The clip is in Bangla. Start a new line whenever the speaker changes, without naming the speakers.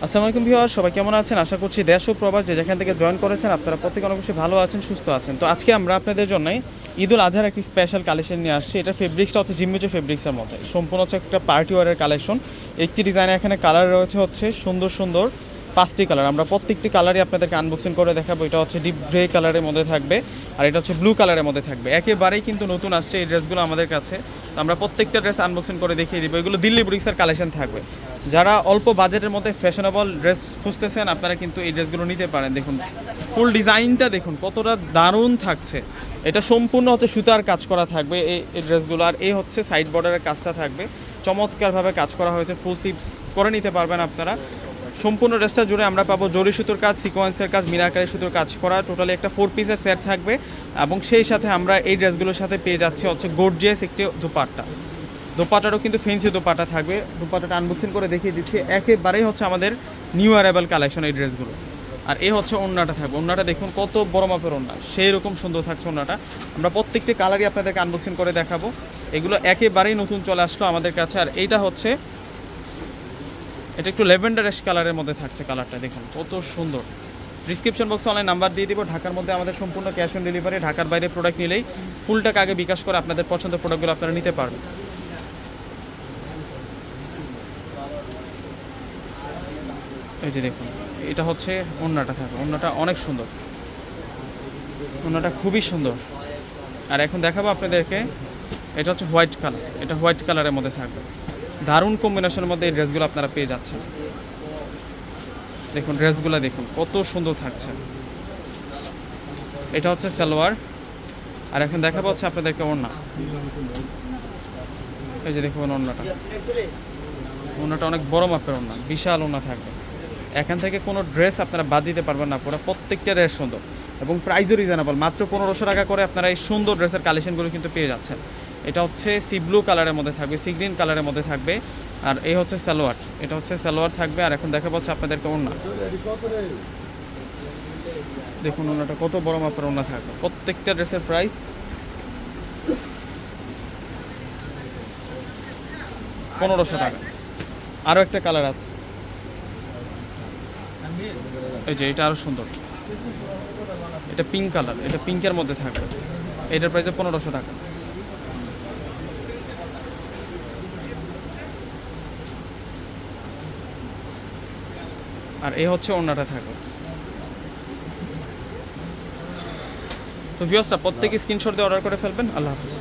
আসসালামু আলাইকুম ভিউয়ার, সবাই কেমন আছেন? আশা করছি দেশ ও প্রবাস যে যেখান থেকে জয়েন করেছেন আপনারা প্রত্যেকে অনেক বেশি ভালো আছেন, সুস্থ আছেন। তো আজকে আমরা আপনাদের জন্য ঈদুল আজহার একটি স্পেশাল কালেকশন নিয়ে আসছি। এটা ফেব্রিক্সটা হচ্ছে জিম্মিচো ফেব্রিক্সের মধ্যে, সম্পূর্ণ হচ্ছে একটা পার্টি ওয়ারের কালেকশন। একটি ডিজাইনে এখানে কালার রয়েছে হচ্ছে সুন্দর সুন্দর 5টি কালার। আমরা প্রত্যেকটি কালারই আপনাদেরকে আনবক্সিং করে দেখাবো। এটা হচ্ছে ডিপ গ্রে কালারের মধ্যে থাকবে, আর এটা হচ্ছে ব্লু কালারের মধ্যে থাকবে। একেবারেই কিন্তু নতুন আসছে এই ড্রেসগুলো আমাদের কাছে। তো আমরা প্রত্যেকটা ড্রেস আনবক্সিং করে দেখিয়ে দিব। এগুলো দিল্লি বুটিক্সের কালেকশন থাকবে। যারা অল্প বাজেটের মধ্যে ফ্যাশনেবল ড্রেস খুঁজতেছেন আপনারা কিন্তু এই ড্রেসগুলো নিতে পারেন। দেখুন ফুল ডিজাইনটা দেখুন কতটা দারুণ থাকছে। এটা সম্পূর্ণ হচ্ছে সুতার কাজ করা থাকবে এই ড্রেসগুলো। আর এই হচ্ছে সাইড বর্ডারের কাজটা থাকবে, চমৎকারভাবে কাজ করা হয়েছে। ফুল স্লিভস করে নিতে পারবেন আপনারা। সম্পূর্ণ ড্রেসটা জুড়ে আমরা পাবো জরি সুতোর কাজ, সিকোয়েন্সের কাজ, মিনাকারি সুতোর কাজ করা। টোটালি একটা 4 পিসের সেট থাকবে। এবং সেই সাথে আমরা এই ড্রেসগুলোর সাথে পেয়ে যাচ্ছি হচ্ছে গর্জিয়াস একটি দুপাট্টা। দোপাটারও কিন্তু ফেন্সি দোপাটা থাকবে। দোপাটাটা আনবক্সিং করে দেখিয়ে দিচ্ছি। একেবারেই হচ্ছে আমাদের নিউ অ্যারাইভাল কালেকশন এই ড্রেসগুলো। আর এই হচ্ছে ওড়নাটা থাকবে। ওড়নাটা দেখুন কত বড় মাপের ওড়না, সেই রকম সুন্দর থাকছে ওড়নাটা। আমরা প্রত্যেকটি কালারই আপনাদেরকে আনবক্সিং করে দেখাবো। এগুলো একেবারেই নতুন চলে আসলো আমাদের কাছে। আর এইটা হচ্ছে এটা একটু ল্যাভেন্ডারিশ কালারের মধ্যে থাকছে। কালারটা দেখুন কত সুন্দর। ডিসক্রিপশন বক্সে অনলাইন নাম্বার দিয়ে দিব। ঢাকার মধ্যে আমাদের সম্পূর্ণ ক্যাশ অন ডেলিভারি। ঢাকার বাইরে প্রোডাক্ট নিলেই ফুল টাকা আগে বিকাশ করে আপনাদের পছন্দের প্রোডাক্টগুলো আপনারা নিতে পারবেন। এই যে দেখুন এটা হচ্ছে ওড়নাটা থাকবে। ওড়নাটা অনেক সুন্দর, ওড়নাটা খুবই সুন্দর। আর এখন দেখাবো আপনাদেরকে এটা হচ্ছে হোয়াইট কালার। এটা হোয়াইট কালারের মধ্যে থাকবে। দারুণ কম্বিনেশনের মধ্যে এই ড্রেসগুলো আপনারা পেয়ে যাচ্ছেন। দেখুন ড্রেসগুলো দেখুন কত সুন্দর থাকছে। এটা হচ্ছে সালোয়ার। আর এখন দেখাবো হচ্ছে আপনাদেরকে ওড়না। এই যে দেখুন ওড়নাটা, ওড়নাটা অনেক বড় মাপের ওড়না, বিশাল ওড়না থাকবে। এখান থেকে কোনো ড্রেস আপনারা বাদ দিতে পারবেন না। পুরো প্রত্যেকটা ড্রেস সুন্দর এবং প্রাইসও রিজনেবল। মাত্র 1500 টাকা করে আপনারা এই সুন্দর ড্রেসের কালেকশনগুলো কিন্তু পেয়ে যাচ্ছেন। এটা হচ্ছে সি ব্লু কালারের মধ্যে থাকবে, সি গ্রিন কালারের মধ্যে থাকবে। আর এই হচ্ছে সালোয়ার, এটা হচ্ছে সালোয়ার থাকবে। আর এখন দেখা পাচ্ছে আপনাদেরকে ওড়না। দেখুন ওড়নাটা কত বড় মাপের ওড়না থাকবে। প্রত্যেকটা ড্রেসের প্রাইস 1500 টাকা। আরও একটা কালার আছে, এই যে এটা আরও সুন্দর। এটা পিঙ্ক কালার, এটা পিঙ্কের মধ্যে থাকবে। এটার প্রাইস 1500 টাকা। আর এই হচ্ছে ওড়নাটা থাকবে। তো ভিউয়ার্সরা প্রত্যেকে স্ক্রিনশট দিয়ে অর্ডার করে ফেলবেন। আল্লাহ হাফিজ।